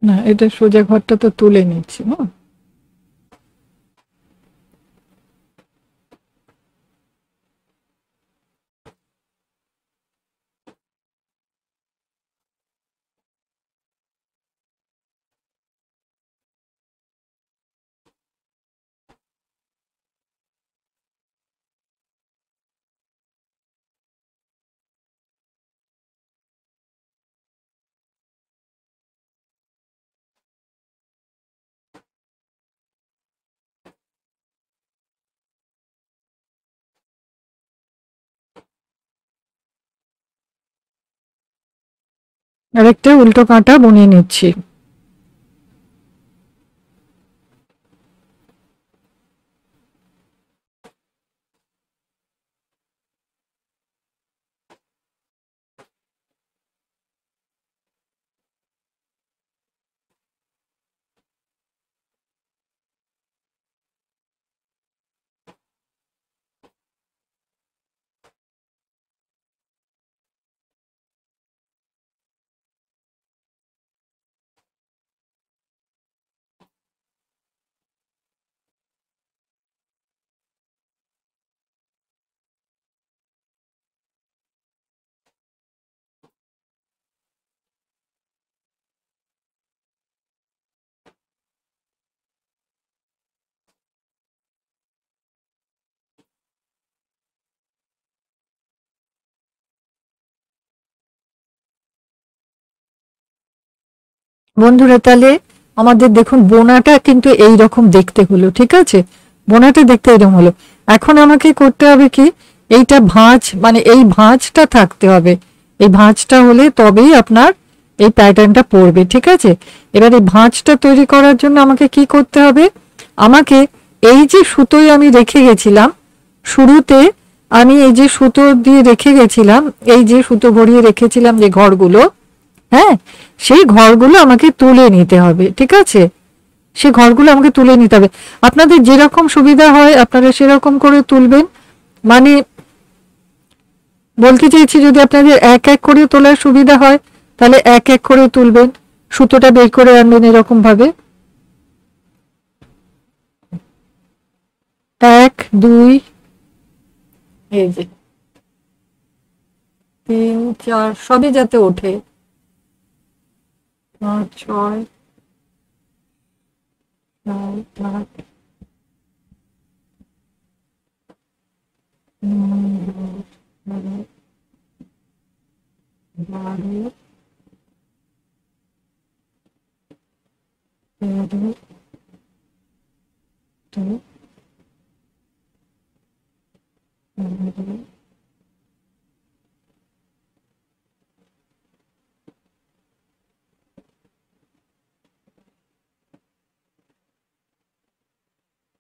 না, এটা সোজা ঘরটা তো তুলে নিচ্ছি না। আরেকটা উল্টো কাঁটা বুনিয়ে নিচ্ছি। বন্ধুরা তাহলে আমাদের দেখুন বোনাটা কিন্তু এই রকম দেখতে হলো, ঠিক আছে, বোনাটা দেখতে এরকম হলো। এখন আমাকে করতে হবে কি, এইটা ভাঁজ, মানে এই ভাঁজটা থাকতে হবে, এই ভাঁজটা হলে তবেই আপনার এই প্যাটার্নটা পড়বে, ঠিক আছে। এবার এই ভাঁজটা তৈরি করার জন্য আমাকে কি করতে হবে, আমাকে এই যে সুতোই আমি রেখে গেছিলাম শুরুতে, আমি এই যে সুতো দিয়ে রেখে গেছিলাম, এই যে সুতো ভরিয়ে রেখেছিলাম যে ঘরগুলো, হ্যাঁ, সেই ঘরগুলো আমাকে তুলে নিতে হবে, ঠিক আছে। সেই ঘরগুলো আমাকে তুলে নিতে হবে। আপনাদের যেরকম সুবিধা হয় আপনারা সেরকম করে তুলবেন। মানে বলতে চাইছি, যদি আপনাদের এক এক করে তোলার সুবিধা হয় তাহলে এক এক করে তুলবেন, সুতোটা বের করে আনবেন এরকম ভাবে, 1 2 এই যে 3 4 সবই যাতে ওঠে, 5 6 7 8 9 10 11 12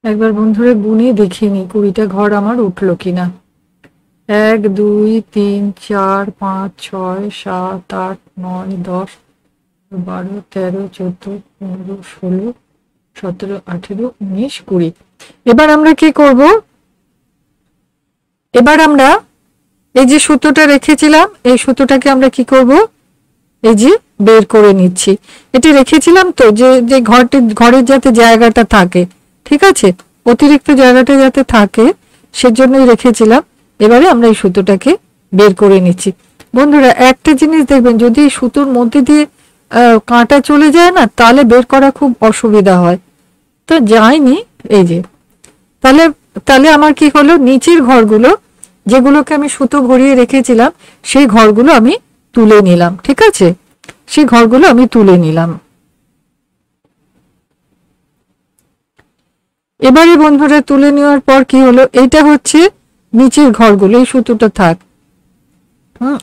একবার বন্ধুরা গুনে দেখিনি 20টা ঘর আমার উঠলো কিনা। 1 2 3 4 5 6 7 8 9 10 12 13 14 15 16 17 18 19 20। এবার আমরা কি করব, এবার আমরা এই যে সুতোটা রেখেছিলাম এই সুতোটাকে আমরা কি করব, এই যে বের করে নিচ্ছি। এটা রেখেছিলাম তো যে যে ঘরের যাতে জায়গাটা থাকে, ঠিক আছে, অতিরিক্ত জায়গাটা যাতে থাকে সেজন্যই রেখেছিলাম। এবারে আমরা এই সুতোটাকে বের করে নিচ্ছি। বন্ধুরা একটা জিনিস দেখবেন, যদি এই সুতোর মধ্যে দিয়ে কাঁটা চলে যায় না তাহলে বের করা খুব অসুবিধা হয়। তো যায়নি, এই যে তাহলে তাহলে আমার কি হলো, নিচের ঘরগুলো যেগুলোকে আমি সুতো ভরিয়ে রেখেছিলাম সেই ঘরগুলো আমি তুলে নিলাম, ঠিক আছে, সেই ঘরগুলো আমি তুলে নিলাম। এবারে বন্ধুরা তুলে নেওয়ার পর কি হলো, এটা হচ্ছে নিচের ঘরগুলো, এই সুতোটা থাক,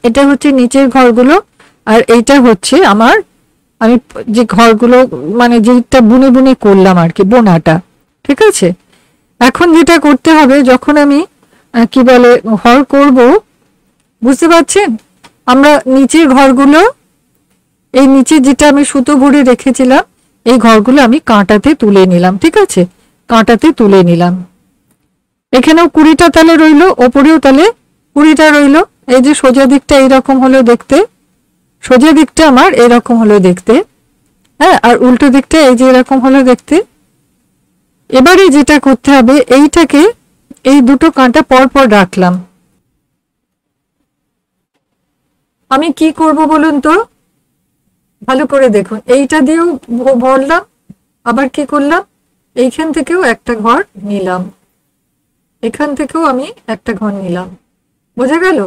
এটা হচ্ছে নিচের ঘরগুলো, আর এইটা হচ্ছে আমার আমি যে ঘরগুলো মানে যেটা বুনে বুনে করলাম আর কি, বোনাটা, ঠিক আছে। এখন যেটা করতে হবে, যখন আমি কি বলে ঘর করব, বুঝতে পারছেন, আমরা নিচের ঘরগুলো, এই নিচে যেটা আমি সুতো ভরে রেখেছিলাম এই ঘরগুলো আমি কাঁটাতে তুলে নিলাম, ঠিক আছে, কাঁটাতে তুলে নিলাম। এখানেও 20টা তালে রইলো, ওপরেও তালে 20টা রইলো। এই যে সোজা দিকটা এইরকম হলো দেখতে, সোজা দিকটা আমার এরকম হলো দেখতে, হ্যাঁ, আর উল্টো দিকটা এই যে এরকম হলো দেখতে। এবারে যেটা করতে হবে, এইটাকে এই দুটো কাঁটা পর পর রাখলাম। আমি কি করব বলুন তো, ভালো করে দেখুন, এইটা দিয়েও ভরলাম, আবার কি করলাম, এইখান থেকেও একটা ঘর নিলাম, এখান থেকেও আমি একটা ঘর নিলাম, বোঝা গেল,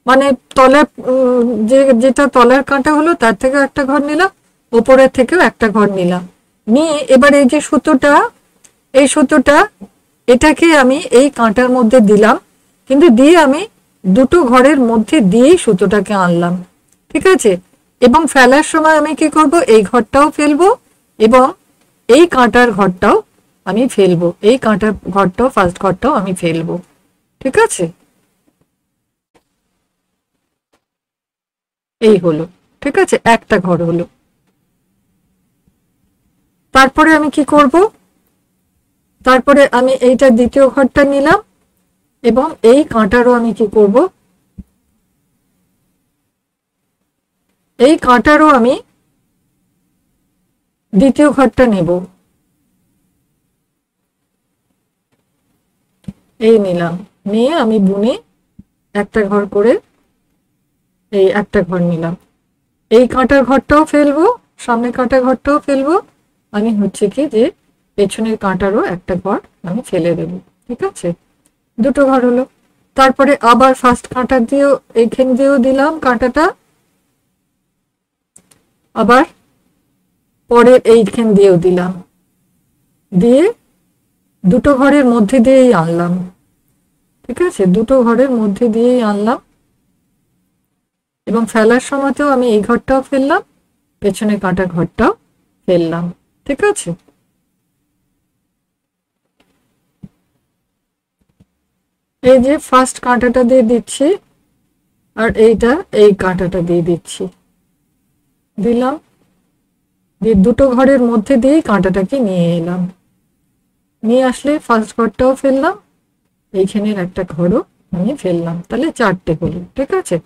মানে তলার যেটা তলার কাঁটা হলো তার থেকেও একটা ঘর নিলাম, ওপরের থেকেও একটা ঘর নিলাম, নিয়ে এবার এই যে সুতোটা, এই সুতোটা এটাকে আমি এই কাঁটার মধ্যে দিলাম, কিন্তু দিয়ে আমি দুটো ঘরের মধ্যে দিয়েই সুতোটাকে আনলাম, ঠিক আছে। এবং ফেলার সময় আমি কি করব, এই ঘরটাও ফেলবো এবং এই কাঁটার ঘরটাও আমি ফেলবো, এই কাঁটার ঘরটাও ফার্স্ট ঘরটাও আমি ফেলবো, ঠিক আছে। এই হলো, ঠিক আছে, একটা ঘর হলো। তারপরে আমি কি করব, তারপরে আমি এইটা দ্বিতীয় ঘরটা নিলাম এবং এই কাঁটারও আমি কি করব, এই কাঁটারও আমি দ্বিতীয় ঘরটা নেব, এই নিলাম, নিয়ে আমি বুনে একটা ঘর করে এই একটা ঘর নিলাম, এই কাঁটার ঘরটাও ফেলবো, সামনে কাঁটার ঘরটাও ফেলবো, আমি হচ্ছে কি যে পেছনের কাঁটারও একটা ঘর আমি ফেলে দেব, ঠিক আছে, দুটো ঘর হলো। তারপরে আবার ফার্স্ট কাঁটা দিয়েও এইখান দিয়েও দিলাম কাঁটাটা, আবার পরের এইখান দিয়েও দিলাম, দিয়ে দুটো ঘরের মধ্যে দিয়েই আনলাম, ঠিক আছে, দুটো ঘরের মধ্যে দিয়েই আনলাম এবং ফেলার সময়তেও আমি এই ঘরটাও ফেললাম, পেছনে কাঁটা ঘরটাও ফেললাম, ঠিক আছে। এই যে ফার্স্ট কাঁটাটা দিয়ে দিচ্ছি আর এইটা এই কাঁটাটা দিয়ে দিচ্ছি, দিলাম, দিয়ে দুটো ঘরের মধ্যে দিয়েই কাঁটাটাকে নিয়ে এলাম, নিয়ে আসলে ফার্স্ট ঘরটাও ফেললাম, এইখানের একটা ঘরও আমি ফেললাম, তাহলে 4টে হলো। ঠিক আছে,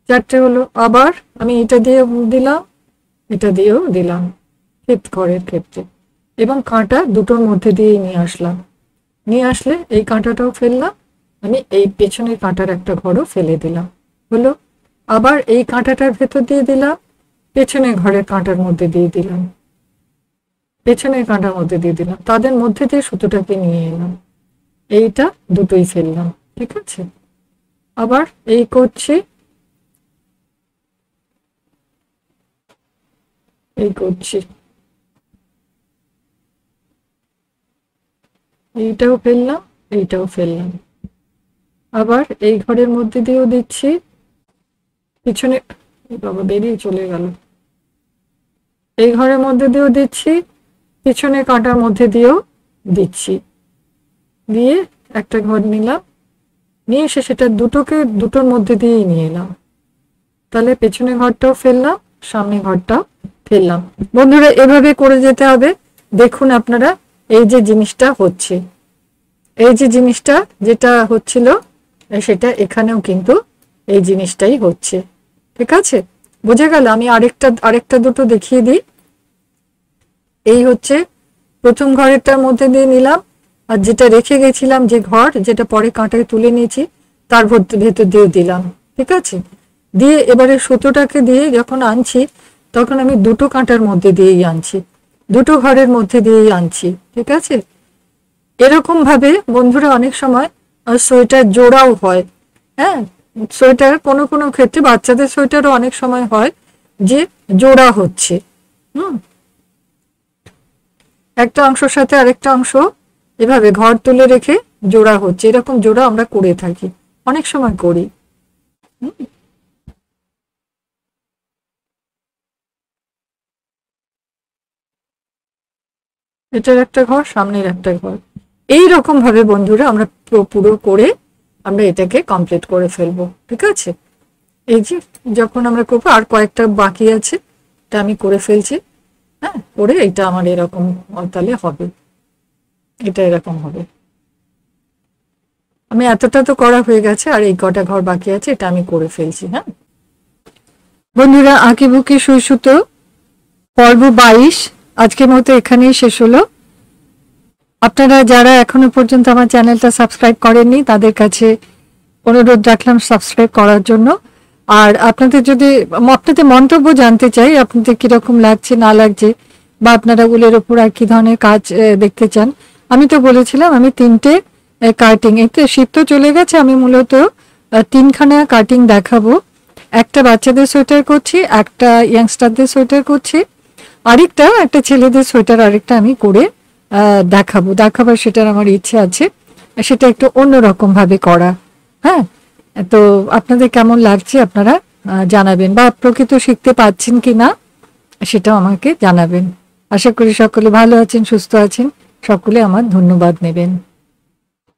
4টে হলো। আবার আমি এটা দিয়ে দিলাম, এটা দিয়েও দিলাম ফিফথ ঘরের ক্ষেত্রে, এবং কাঁটা দুটোর মধ্যে দিয়েই নিয়ে আসলাম। নিয়ে আসলে এই কাঁটাটাও ফেললাম, আমি এই পেছনের কাঁটার একটা ঘরও ফেলে দিলাম, হলো। আবার এই কাঁটাটার ভেতর দিয়ে দিলাম, পেছনের ঘরের কাঁটার মধ্যে দিয়ে দিলাম, পেছনের কাঁটার মধ্যে দিয়ে দিলাম, তাদের মধ্যে দিয়ে সুতোটাকে নিয়ে এলাম, এইটা দুটোই ফেললাম। ঠিক আছে, আবার এই করছি, এই করছি, এইটাও ফেললাম, এইটাও ফেললাম। আবার এই ঘরের মধ্যে দিয়েও দিচ্ছি, পিছনে, বাবা বেরিয়ে চলে গেল, এই ঘরের মধ্যে দিয়েও দিচ্ছি, পিছনে কাঁটার মধ্যে দিয়েও দিচ্ছি, দিয়ে একটা ঘর নিলাম, নিয়ে এসে সেটা দুটোর মধ্যে দিয়েই নিয়ে এলাম, তাহলে পেছনে ঘরটাও ফেললাম, সামনে ঘরটাও ফেললাম। বন্ধুরা এভাবে করে যেতে হবে। দেখুন আপনারা, এই যে জিনিসটা হচ্ছে, এই যে জিনিসটা যেটা হচ্ছিল, সেটা এখানেও কিন্তু এই জিনিসটাই হচ্ছে। ঠিক আছে, বোঝা গেল? আমি আরেকটা দুটো দেখিয়ে দিই। এই হচ্ছে প্রথম ঘরেরটার মধ্যে দিয়ে নিলাম, আর যেটা রেখে গেছিলাম, যে ঘর যেটা পরে কাঁটায় তুলে নিয়েছি, তার ভেতর দিয়ে দিলাম। ঠিক আছে, দিয়ে এবারে সুতোটাকে দিয়ে যখন আনছি, তখন আমি দুটো কাঁটার মধ্যে দিয়েই আনছি, দুটো ঘরের মধ্যে দিয়েই আনছি। ঠিক আছে, এরকম ভাবে বন্ধুরা অনেক সময় সোয়েটার জোড়াও হয়। হ্যাঁ, সোয়েটার কোনো কোনো ক্ষেত্রে, বাচ্চাদের সোয়েটারও অনেক সময় হয় যে জোড়া হচ্ছে। হুম, একটা অংশের সাথে আরেকটা অংশ এভাবে ঘর তুলে রেখে জোড়া হচ্ছে, এরকম জোড়া আমরা করে থাকি, অনেক সময় করি। এটার একটা ঘর, সামনের একটা ঘর, এই রকম ভাবে বন্ধুরা আমরা পুরো করে আমরা এটাকে কমপ্লিট করে ফেলবো। ঠিক আছে, এই যে যখন আমরা করবো, আর কয়েকটা বাকি আছে, এটা আমি করে ফেলছি। হ্যাঁ, করে এটা আমার এরকম তাহলে হবে, এটা এরকম হবে। আমি এতটা তো করা হয়ে গেছে, আর এই কটা ঘর বাকি আছে, এটা আমি করে ফেলছি। হ্যাঁ বন্ধুরা, আঁকিবুকি সুই সুতো পর্ব 22 আজকের মতো এখানেই শেষ হলো। আপনারা যারা এখনো পর্যন্ত আমার চ্যানেলটা সাবস্ক্রাইব করেননি, তাদের কাছে অনুরোধ রাখলাম সাবস্ক্রাইব করার জন্য। আর আপনাদের মন্তব্য জানতে চাই, আপনাদের কিরকম লাগছে না লাগছে, বা আপনারা উলের ওপর আর কি ধরনের কাজ দেখতে চান। আমি তো বলেছিলাম আমি 3টে কাটিং, এতে শীত তো চলে গেছে, আমি মূলত 3খানা কাটিং দেখাবো। একটা বাচ্চাদের সোয়েটার করছি, একটা ইয়াংস্টারদের সোয়েটার করছি, একটা ছেলেদের সোয়েটার আরেকটা আমি করে দেখাবার সেটার আমার ইচ্ছে আছে, সেটা একটু অন্যরকম ভাবে করা। হ্যাঁ, তো আপনাদের কেমন লাগছে আপনারা জানাবেন, বা প্রকৃত শিখতে পাচ্ছেন কি না সেটাও আমাকে জানাবেন। আশা করি সকলে ভালো আছেন, সুস্থ আছেন, সকলে আমার ধন্যবাদ নেবেন।